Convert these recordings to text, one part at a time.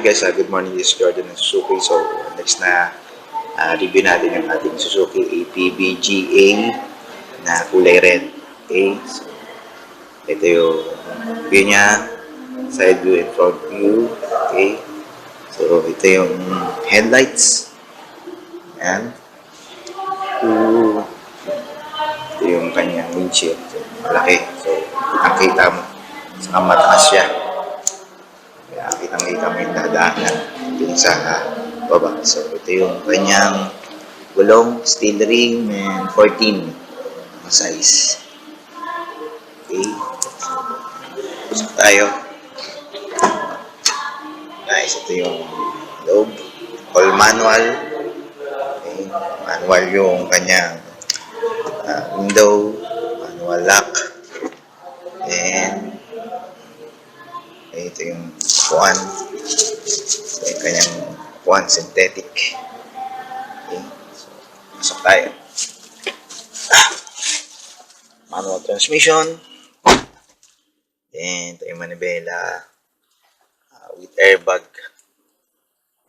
Alright guys, good morning, this is Jordan ng Suzuki. So next na review natin yung ating Suzuki APB-GA na kulay red. Okay, so ito yung view niya, side view and front view. Okay, so ito yung headlights. Ayan. Ito yung kanyang windshield. So, malaki. So nakita mo, saka mataas siya. Kaya kitang-kita mo yung dadaanan dun sa baba. So, ito yung kanyang gulong, steel ring, and 14 ang size. Okay. Pusok tayo. Nice. Ito yung loob. All manual. Okay. Manual yung kanyang window. Manual lock. And ito yung puan. Ito yung kanyang puan, synthetic. Okay. So, pasok tayo. Manual transmission. Then, ito yung manibela with airbag.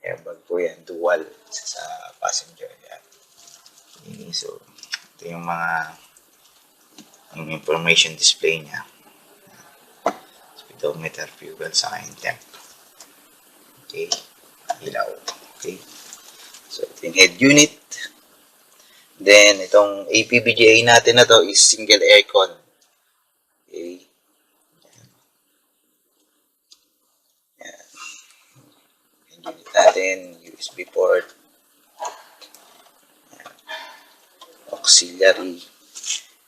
Airbag po yan, dual sa passenger. Yan. Okay. So, ito yung mga information display niya. Speedometer, fuel, saka yung temp. Okay. Ilaw. Okay. So, ito yung head unit. Then, itong APB-GA natin na to is single aircon. Okay. Yan. Yan. Head unit natin, USB port. Yan. Auxiliary.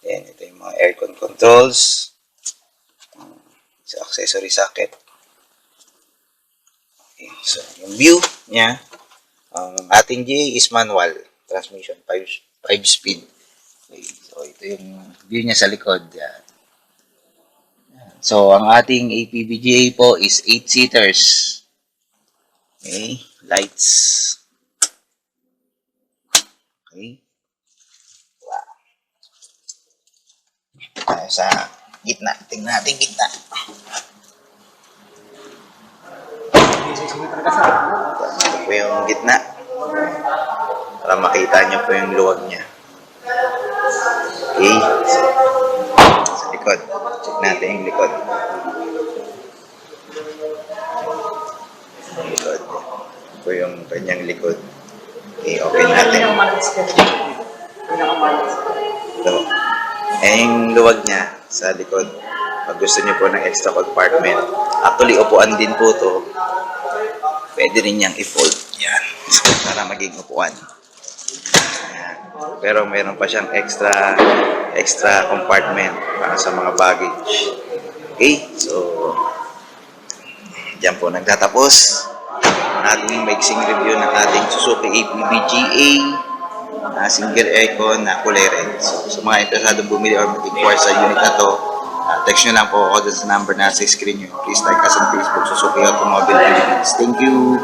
Then, ito yung mga aircon controls. Sa accessory socket. Okay, so, yung view niya, ang ating GA is manual transmission, 5 speed. Okay, so, ito yung view niya sa likod. Yan. So, ang ating APB-GA po is 8 seaters. Okay, lights. Okay. Wow. Tayo sa gitna. Tingnan natin gitna. Ito po yung gitna. Para makita nyo po yung luwag niya. Okay. Sa likod. Check natin yung likod. Yung likod. Ito po yung kanyang likod. Okay, open natin. Ito. Ayan yung luwag niya sa likod. Pag gusto niyo po ng extra compartment. Actually, upuan din po to. Pwede rin niyang i-fold. Yan. Para maging upuan. Yan. Pero meron pa siyang extra compartment para sa mga baggage. Okay? So, diyan po nagtatapos ang ating maiksing review ng ating Suzuki APB-GA single aircon na kulay red. So, sa mga interesado bumili or mag-inquire sa unit na to, text nyo lang po ako dun sa number na sa screen nyo. Please like us on Facebook, Suzuki Automobile Philippines. Thank you!